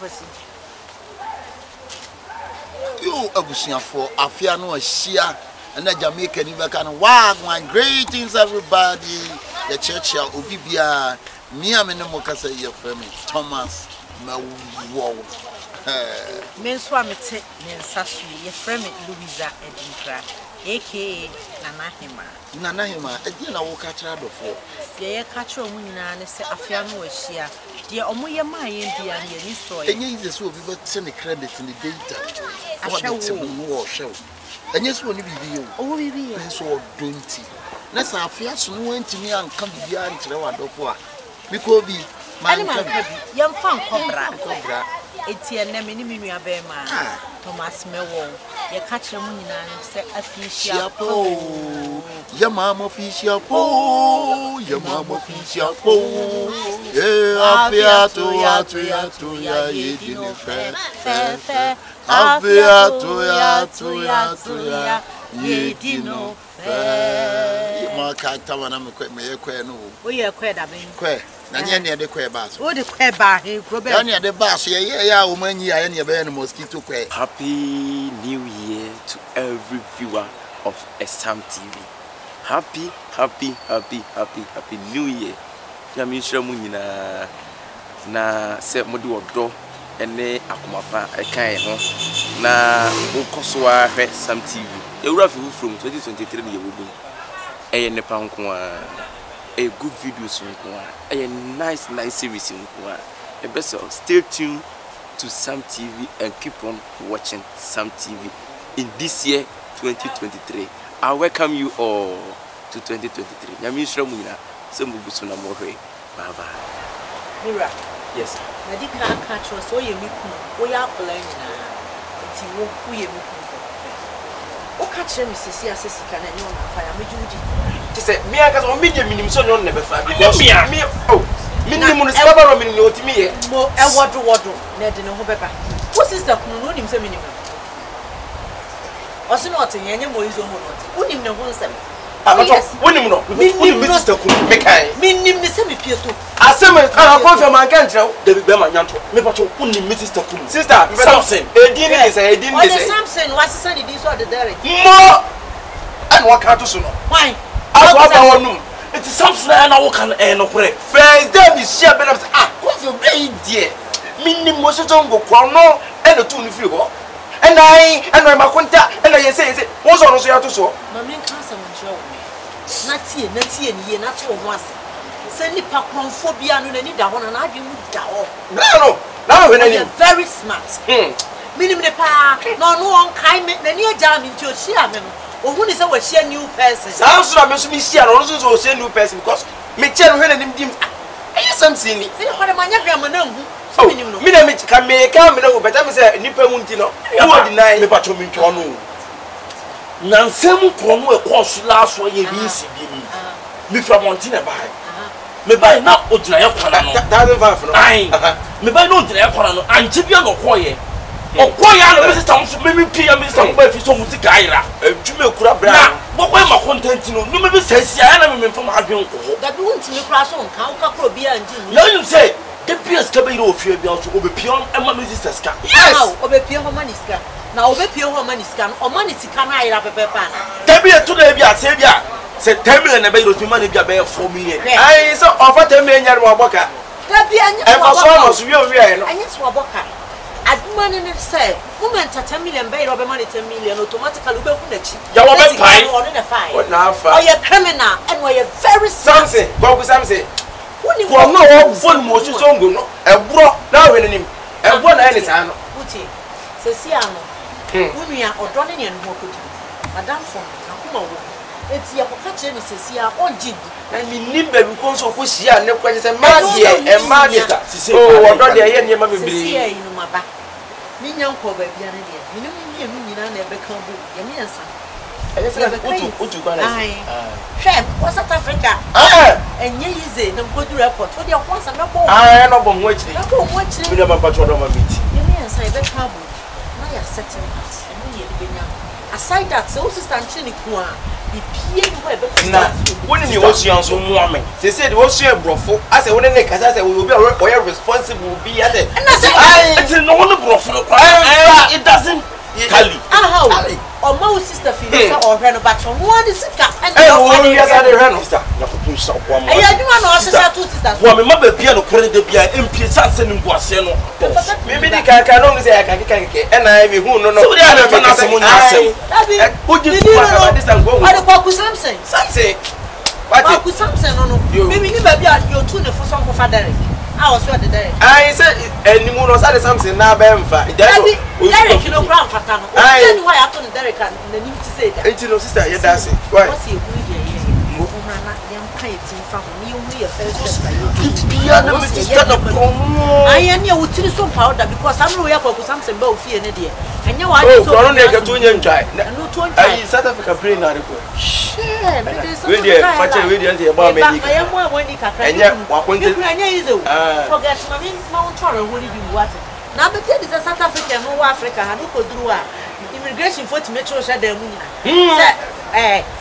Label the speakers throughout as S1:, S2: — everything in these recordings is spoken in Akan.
S1: kwasi.
S2: You abusia for afia no ahia and Jamaica ni beka no wagwan greetings everybody the church ya obi bia me am no mokasa ye frame Thomas Mawo
S1: Me nso amete me nsaso ye frame Louisa Edinkra aka Nana Hema
S2: edi na wo ka kira dofo
S1: ye ka kira mu nyina ne se afia no ahia de omo ye ma ye bia ne ni so ye
S2: enye is so obi be se ne credit ni data what the no wo hwe enye so ni bibi yo
S1: o bibi ye
S2: so donti na sa afia so no antimi anka bibia nkyere wa dofo a biko bi man ka
S1: bi ye mfa nkobra eti enne me ni menu abema Thomas Mewo ye ka kire mu nyina ne se afisia po
S2: ya mama fisia po afia to ya ye di ne fe afia to ya ye di no fe ma ka tawa na me ye no
S1: o ye kwe da ben
S2: kwe na nye de kwe ba so
S1: o de kwe ba he grobe
S2: ya nye de ba so ye ya o manyi ya ne be no mosquito kwe.
S3: Happy New Year to every viewer of Sam TV. Happy New Year. Ya mi hira mu nyina na se mode odo ene akomafa ekan ho na ukoso a hwe Sam TV. Ewura fi from 2023 ne yewobi. Eye ne pa nko a good videos nko a nice series nko a best stay tuned to Sam TV and keep on watching Sam TV in this year 2023. I welcome you all to 2023. Nyami shira mu nyina se mu busu na mo hwe. Bye bye.
S1: Mira.
S3: Yes.
S1: Na di ka tro so ye mi ku. O ya apply nyina. Ti wo ku ye mi ku. O ka kire mi sisi asesika na nyo na fa ya mejuji.
S3: Ti se me aka so me dey minim so nyo na be fa because me minimum no se baba ro minimum otimi ye.
S1: Mo e wodo na de ne ho beba. Wo sister kunu no nim se minimum. Osi no ote yenye mo izo ho no. Unim ne ho nsem.
S3: Unim no. Unim mi sister kunu me kai.
S1: Minim ne se me pieto.
S3: Asem ana Confion man kan tire de be ma nyanto. Me pacho unim mi sister kunu. Sister, Samson. Edin ni say.
S1: O de Samson wasesa de din so de dere.
S3: Mo and what can't so no.
S1: Why?
S3: Aba wonu. It is Samson na wo kan no kure. First day be share be Confion be die. Minim mo so ngo kwa no e no tu ni firi ho. And I makunta and I say what's on so ya to so.
S1: Mami kan sa mo jwo. Na tie ni ye na to ho ase. Se nipa kronfo bia no ni da ho na adwe mu da ho.
S3: No. Now we na
S1: very smart. Minim ne pa no on kai me na ni agya mi nti o hia me no. Ohu ni se wo hia new person.
S3: Samson na me so mi hia no so so hia new person because me che no hwe na nim dim. Ayi Samson ni.
S1: Se ho de manya hwa mo na hu.
S3: Oh, me na me can me come na better me say nipa mu nti no. Who deny me patcho me ntwo no. Nansem ko no e ko so la so ye bi si bi mi. Me from Montana bai. Me bai na odina ye kwana no. That no. Ai. Me bai no odina ye kwana no. Anche bia no ko ye. Okoya no me system so me pia me system ba fi so mu ti gaira. Adwuma kura bra. Na boko ma content no. No me be say sia na me mfam adwen ko.
S1: Da bi wonti me kura so nka wo ka kro bia nji.
S3: Na you say the PS ka be ro ofie bia so obepion e ma me sisters ka.
S1: Yes. Obepion ho maniska. Na obepion ho maniska no o manisika na ayira pepepa na.
S3: Da bi eto na bia se bia se 10 million na be ro fi ma na bia be 4 million. Ai so offer 10 million nyare mo aboka.
S1: Da bi anya
S3: e fa so no so wi no.
S1: Anya so aboka. Aduma ne say woman 10 million be ro be ma 10 million automatically be ku na chi.
S3: Ya wo be pai.
S1: Ono na fine.
S3: What na fa.
S1: Oh you criminal and we are very
S3: Samson. Go ku Samson. Kwa no wo phone mo so ngo no ebro na we nim ebro na ene sa no
S1: uti se si ano unua odo ne ne no kodi madam phone na kuma wo eti ya koka che ni se si a onjidi
S3: na mi nim ba bi ko so ko hia ne kwa se ma die e ma die oh odo de ye ne ma me bri
S1: se si ayi no maba mi nyanko ba bia ne de mi nim mi nyina na ebe kan bu ye mi ensa
S3: utu kwa na
S1: chef South Africa enye yize na mkodu report o de kwasa na bo
S3: no bo ho achiri mi na mapa chodo ma meet
S1: ye me ensa ebe travel na ya setting us eno ye de benya aside that so sister nchi ni ku a
S3: Na when you was young so woman they said was your brofo I said when they cause I said we will be responsible be at it I no one brofo it doesn't tally
S1: or my sister feels or her but one is and
S3: yes I ran sister na ko pun so kwa
S1: I do not know two sisters
S3: wa me maba bia no kore de bia MP chance nim boase no me di kan no say kan e na me hu no so they are na so mo nya asem o ji tu aka this time go
S1: I go something
S3: what
S1: ku something no me ni ba bia you two the for some for Derek I was what the Derek
S3: I said any mo no say something na ba mfa
S1: Derek kilogram fata no why I told Derek and the need to say that
S3: no sister you dance why
S1: what's you I am here with some powder because I'm not for something about fear. And you are
S3: South Africa brain. I
S1: forget Mount Toronto. What did you want? Now, the kid is a South African, no Africa, and who could do immigration for to make sure that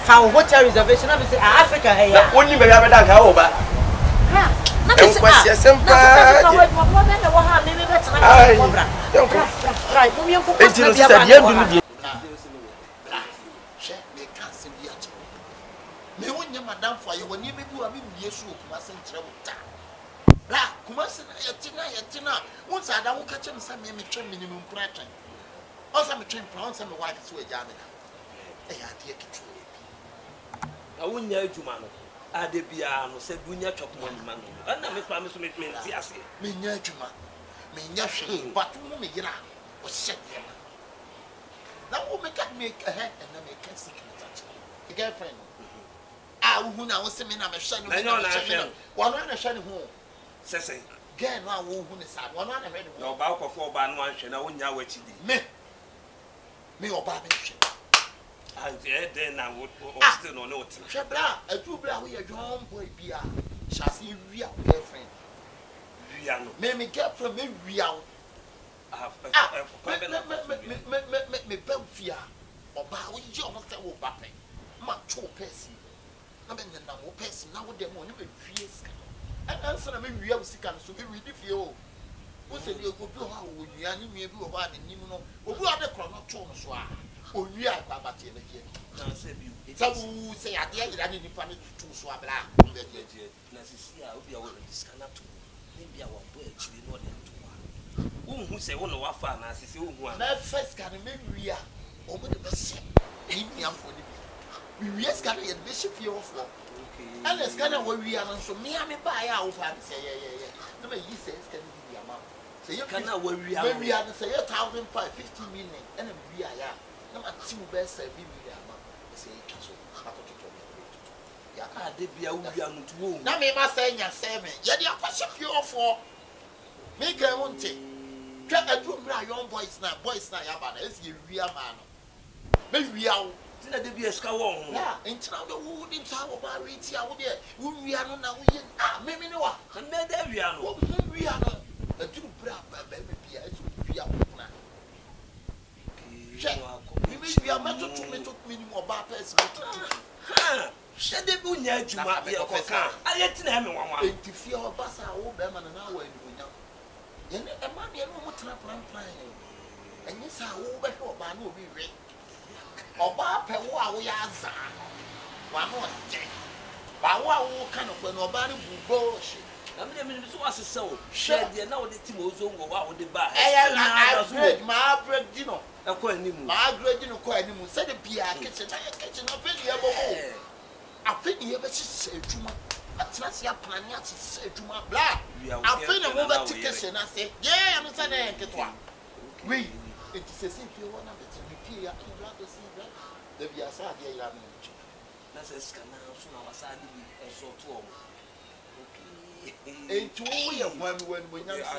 S1: how hotel reservation of Africa.
S3: Only may have a dog over.
S2: Madam for you when you be doing yes, mustn't travel. Black, Kumasin, Yatina. Once I don't catch him some minimum pressure. Also, I'm a train pounds and my wife is with Janet.
S4: I wouldn't know you, man. I did be said, we never chop one man. And I miss promise to make me see.
S2: Me near Juma. Me near but who me get out was set there. Now, who make a head and then make a secret touch. A girlfriend. Ah, who now was saying I'm a shadow. I know, one on a shadow home.
S4: Says,
S2: Girl, now who is out one on a red.
S4: No, bow for 4 by 1 and I wouldn't know what you did.
S2: Me or Barbie.
S4: And then I would still know it.
S2: Shabra, a true bra, we are John Boy Bia. Shall see real girlfriend.
S4: Riano.
S2: May me get from me real. Me Belfia. Or bow, you almost say, oh, Bappy. Much more person. I mean, the number person now with them on you fierce. And answer me real sick and so be really feel. Who said you go to how would you and you be one and you know, or who are the chrono so oh, we are Baba Taylor here. Some who say at the end, I didn't find it to swab.
S4: This cannot maybe our boy, you know, who say, one of our farmers is who are
S2: first can make real over the best. We risk getting a bishop here for. And it's kind of where we are, so me, I may buy our family. Say, yeah. No, he says, can be a amount. So you cannot worry, we are say 1,550 million, and we are. No, I'm 2 best 7 million. Say, yeah, they be a woman. Now, me must say, you're 7. Yet, you're pushing you for. Make a won't take. Try a room, young boys now, Yabana, is you real man. Maybe we are. Did be a scowl? Yeah, in town, the wood in town of our reach, I would be. We are not maybe no one. And then we are a two brave baby. We are. We are meant to minimum about person.
S4: Said they would near to my I let him one.
S2: To fear of us, our old man and our way. A man, you know what I'm playing. And yes, I will bet your man will be ready. Oba pe wo a wo ya za wa no je ba wo a wo ka no pe no oba ne bugo she
S4: na me so asese o share de na wo de timo ozo ngo wa wo de ba
S2: na upgrade ma upgrade di no
S4: e ko animu
S2: ma upgrade di no ko animu se de bia kitchen na pe ye bo afi ni ye be sise adwuma atena se aplan ya sise adwuma bla afi na wo be kitchen na se ye am se na nketwa we it is a simple one of it be ya to see that the biasa dey ya me
S4: na se skana so na wasade bi so to o
S2: okay e to we ya hwan we nya so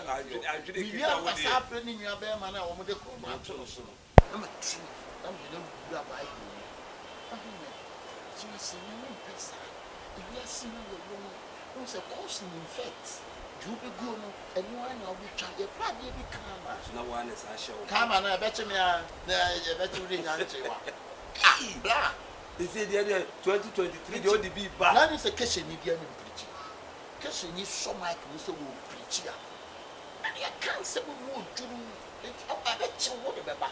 S2: we ya wasa pre ni nua be ma na wo de ko ma to so na ma ti na me no bra ba ai so se na pesa e ya si na wo se cause in fact you be go no anyone na we try e pra dey be kama
S4: na one is a show
S2: kama na be che me na e be che we nya nche wa bla
S4: He said the 2023 the only be back.
S2: Now is a case in India preaching. Case in you so much we say we preach. And you can't say we won't do it. I bet you what about.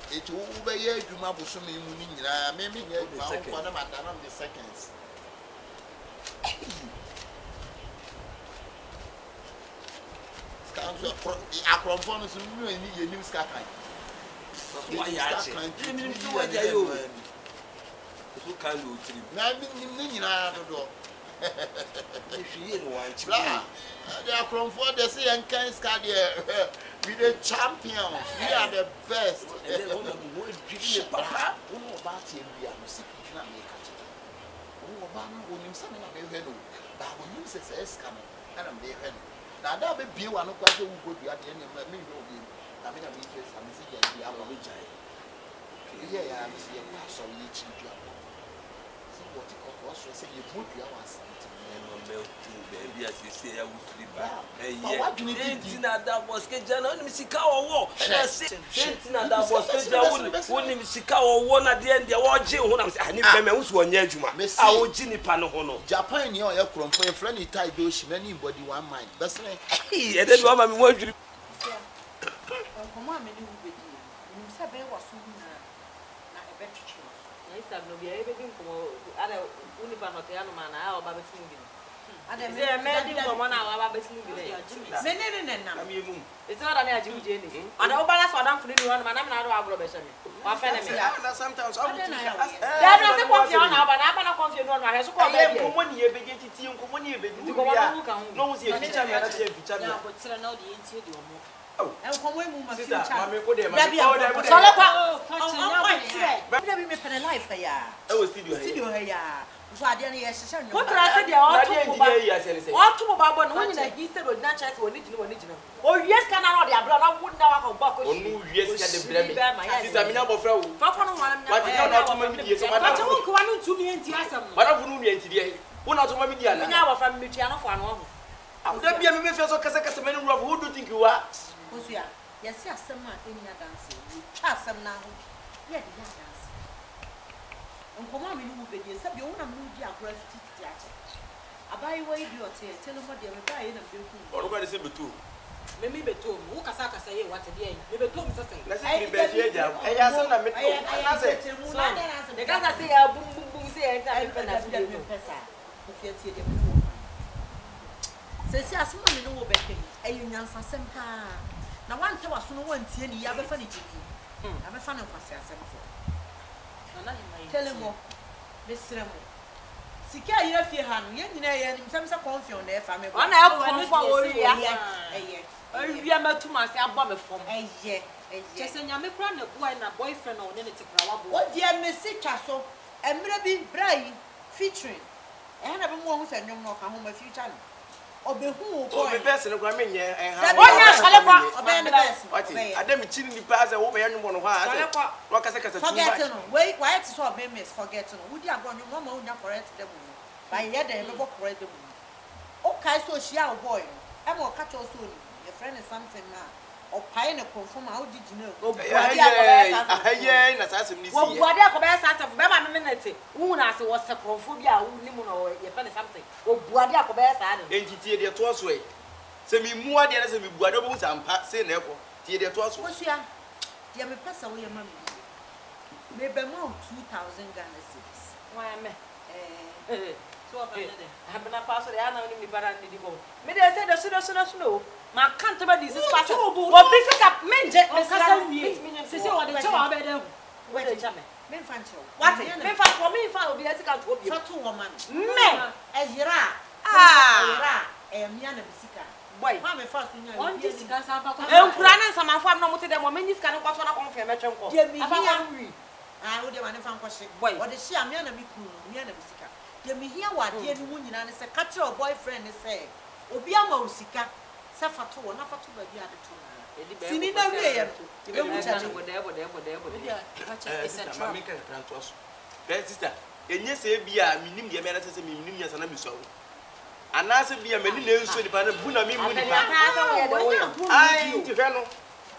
S2: It will be a Juma Busumi Munina, maybe the seconds. Confion is a new sky. Why are
S4: who can do it?
S2: They are Confion, they say, and can't study. We the champions, we are the best. And then one of the words, Papa, who know about him, we are secret in America. Who about when you send a baby, but when you say, coming, and I'm there. Now, that will be one of the who would be at the end of me. I mean, I'm interested in the Aborigine. Yeah, I'm sorry, you see what you call us, say you put your ones.
S4: Baby, as you say, I will flip back. What do you think that was scheduled? Missika or war. That was scheduled. When Missika or one at the end, the war jail. I need payments one year. I will Ginny Panohono. Japan, your from for a friendly tie, those anybody one mind. That's right. I didn't want my word.
S1: Come on, many will be. You said there was soon a better choice. I used to have no be everything for other Unipan man, our Babby singing. And then they are made for 1 hour Babby singing. It's not an Jimmy Jenny. And all balance for them for the one man, I'm not our brother. My family. Sometimes I don't know. There's nothing Confion now, but I'm not Confion on my house. I am 1 year beginning to see you. No, see a teacher, but still know the interior. Oh, and come when we must sit. Mammy, put them. Let me put a life here. I was still here. What I said, they are two about one like Easter or Natchez or original. Oh, yes, can I not? I wouldn't know about oh, yes, can the blame. What to me and Tiasam. What of Nunia today? One out of my media now from Michiano for one. I'm not being a member of Cascaman. Who do you think you are? Yes, yes, some in your dancing. You trust them now. Yet, yes. And come on, you be the sub, you want to move your breast theatre. I buy away your tail, tell them what they will buy in a building. Or what is it two? Maybe two, who Casaka say what a day, maybe two, let's say, the guys say, boom, boom, boom, say, says, yes, money no better, a union Sampa. Now, one tower soon won't see any other funny. I'm a fan of myself. Tell him more, Miss Remo. Sika, you have your hand, and some Confion there, family. One hour for a year. You are not too much above from a year. Just a young boyfriend or anything. What dear Mrs. Castle, and maybe Bray featuring. And I have more than you know home a few times. Or the who be best in the Grammy, and I didn't chill the pass over anyone who has what I forget. Wait, why it's so miss forgetting. Would you have gone your mama for it? By yet they never correct the moon. Okay, so she our boy. I'm more catch also. Your friend is something now. Or pine a conform. How did you know? Oh, yeah, assassin. What I minute. Unas was a conphobia, limon or your friend something. Oh, Guadia Cobessa, entity their toss way. Send me more than as a Guadamus and Pat say never. Dear toss was here. Dear, me pass away your mammy. Maybe more 2,000 Ghana. Why, I'm so I'm not passing the animal in the barani. Maybe I said, I should know. My can't about this is part of what picks up men, what the job better. Where the jammer? Men find you. What? Men find for me, follow the ethical to be a 2 woman. Men, as you are. Ah, I am Yana Bissika. Why, I'm a first in your own Jessica. I'm planning some of them, not to them, when you can watch on a confirmation. I would have found question. Why, what is she? I'm Yana Biku, Yana Bissika. Give me here what dear woman and it's a catcher or boyfriend is saying. Obiama Usika. Safato, not for 2 baby at the 2. See, no way. You don't it's a trouble. Sister, and yes, be a minimum, as a minimum, as an episode.
S3: anase bia mani na nso nipa na bu na mi mu nipa ai ti hwe no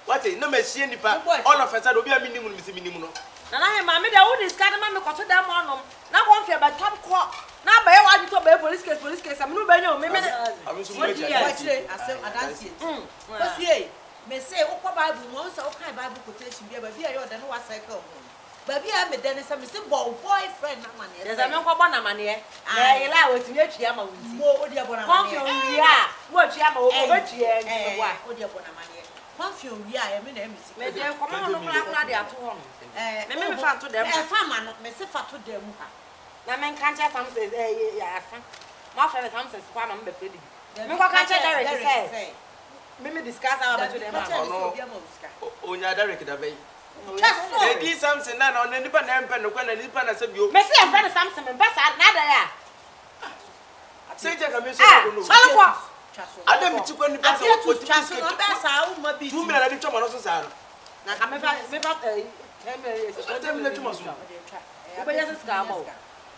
S3: what no me sie nipa all of a sudden obi a minimu mi se minimu no
S1: na na he ma me da wo discard ma me kwato da mo anom na Confion ba tam ko na ba ye wa di to ba police case am no ba nya o me
S3: abiso mo eja
S1: asem adansie ko sie me say wo kwa Bible mo so wo kan Bible quotation bia ba bia ye oda no wa cycle mo ba bia me den say me say boyfriend na mane e say me kwa bo na mane e na ye la wetumi atwia ma wunti mo odi abo na mane Confion wi a wo atwia ma wo betwia nti wa odi abo na mane Confion wi a ye me na e misi me den kwa ma no kula de ato ho no me fa to dem fa ma no me se fa to dem ha na men kan cha sam say ya afa ma fa sam say kwa ma me be predi me kwa kan cha direct say me discuss about to them no
S3: onya direct da bay edi something na no nipa na empe no kwa na nipa na se bio
S1: me say em friend something me basa na da ya
S3: say je ka me so no
S1: sala kwa
S3: adam ti kwa nipa se o ti
S1: chaso no basa u ma bi
S3: 2 million na di choma no so sa no
S1: na ka me fa
S3: dem na choma so
S1: o be yes ska ma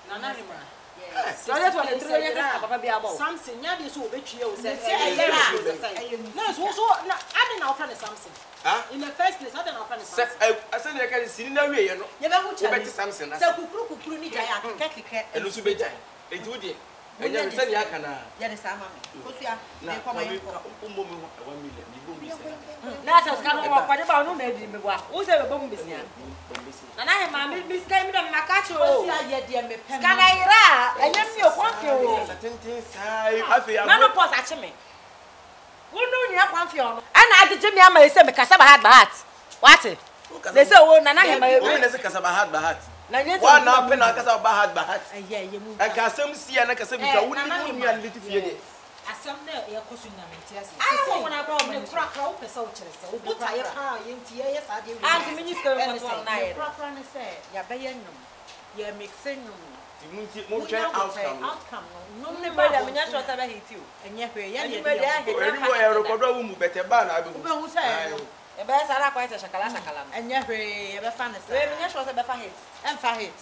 S1: na na ni ma so let one three years papa bi abo something nya dey so obetwie o say na so na ade na offer the something in the first place ade na offer the something
S3: I say dey ka sini na wie ye no
S1: ye be hu cha
S3: be ti something na
S1: say kukuru ni jaya keke
S3: enu so be jai enti wodi enya me say ya kana
S1: ye dey sa ma me kosua me koma ye ko
S3: ummo me 1 million ni bo mi say
S1: na sa ska no wa kwade ba no na edi me bua wo say be bo mu besia na na he ma me biska mi da me makacho kosua ye de me pem ska na ira enya mi o Confion o
S3: satintin sai afi ya
S1: na no pause ache me wo no nya Confion no ana agege mi ama ese me kasa ba heart what they say wo na he ma
S3: wo na se kasa ba heart
S1: na nye
S3: wa na pe na kasa ba heart
S1: aye ye mu
S3: ka sam sia na kasa bi ka wo ni mu ya liti fie de
S5: asam na ye kosu na mentiase
S1: ah wo na ba o me
S5: kra o pesa o kire se o buta ye pa ye nti ye sa de
S1: anti minister ko na ye kra ne se ya be ye nyum ye mixing nyum
S3: mo try outcome
S1: no ne ba da menya shota ba hiti o enye hwe ye ne ba da he
S3: eri mo e record wo mu bete ba na abe
S1: wo hu say e ba sara kwa ita shakala enye hwe ye be fa ne se we menya shota be fa hit em fa hit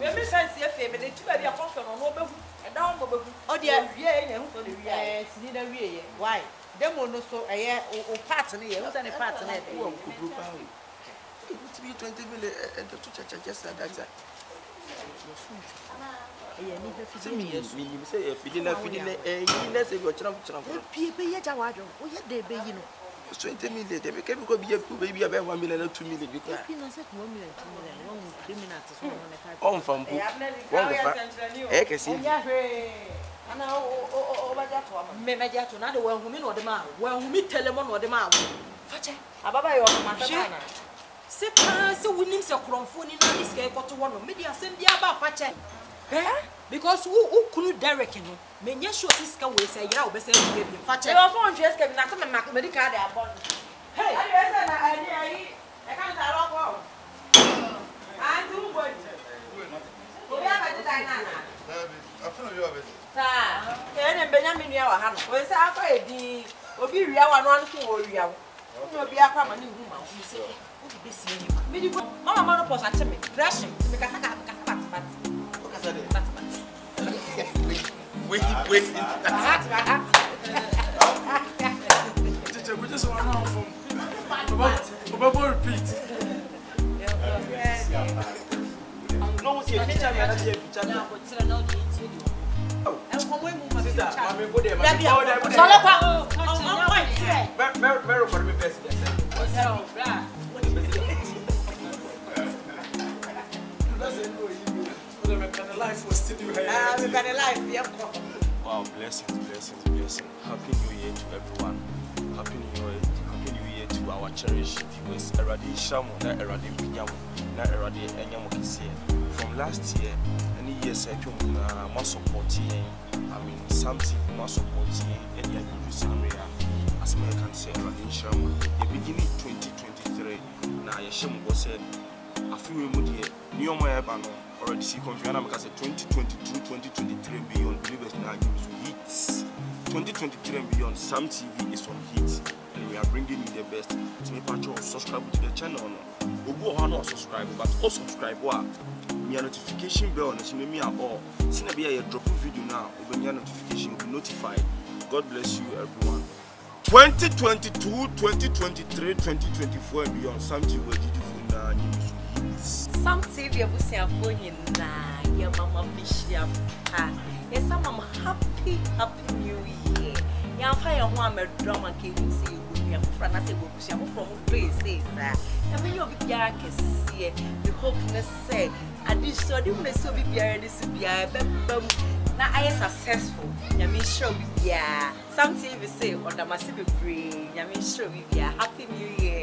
S1: we mi sense ye fe be de ti ba bi Confion no be hu e da wo be hu o de wie ye hu so de wie sini da wie ye why demo no so eye o part ne ye hu say ne part ne de wo
S3: ku group ahụ it be 20 million and to church just that
S1: ni be fi
S3: mi say fidi na yi na say bi o chira
S1: pie be ye ja wadwo o ye de be yi no
S3: 20 million de be ke bi ko bi be 1 million na 2 million bi kwa
S1: pie na say 1 million 2 million one criminal so no ne ka
S3: on fam bu won fa e ke si
S1: ya hwe ana o ba ja to me me ja to na de wan hu mi no de ma wan hu mi telemo no de ma fache ababa yo ma ta na se pa se wunim se kronfo ni na iska e koto wono me dia sem dia ba fache because who kunu direct no me nya sure iska we say yira o be say e bi fache e o fo nche iska na se me medical dey abon hey ayi e say na ayi e kan ta ro ko anti u boy obi aba di dai na
S2: afuna bi obi
S1: sa ke ne Benjamin ya wa ha no we say akwa edi obi ria wa no anu so wo ria wo no obi akwa ma ni hu ma wo say o bi besi ni ma me di go mama ma no pause ache me crashing me kasa bat o kasa de bat
S3: wait
S6: teacher we just want to from Baba repeat
S3: no see teacher me na dey teacher
S5: na ko tira na o di ti di
S1: en ko mo mu ma fi
S3: sister
S1: cha
S3: mama go there
S1: so le kwa on point here
S3: me record me best
S5: so bra
S6: life was still here.
S1: we got a life yeah.
S3: Wow, blessings. Happy New Year to everyone. Happy New Year to our cherished viewers. Eradi Shamu, na Eradi Pinyamu, na Eradi Enyamu Kisi. From last year, any years I came more supporting. I mean, something more supporting and yet you Samria. As I can say, Eradi Shamu. The beginning 2023. Now Yeshamu was said, a few months, new Moyabano. Already see Confion because 2022, 2023 and beyond believers now use hits. 2023 and beyond, Sam TV is on hits and we are bringing you the best. So make sure you subscribe to the channel. Go on subscribe, but also subscribe.
S7: your notification bell on me at all. Since I drop a video now, when your notification will be notified. God bless you, everyone. 2022, 2023, 2024, and beyond. Some TV will give you
S5: some TV will say I'm going na your mama bishop. Yes, I'm happy new year. Young fire one drama came see you from I say from place says that. I mean you'll be see the hopeness say I did so you may so be this be now I am successful. I mean sure we some TV say or the massive free. I mean sure we happy new year.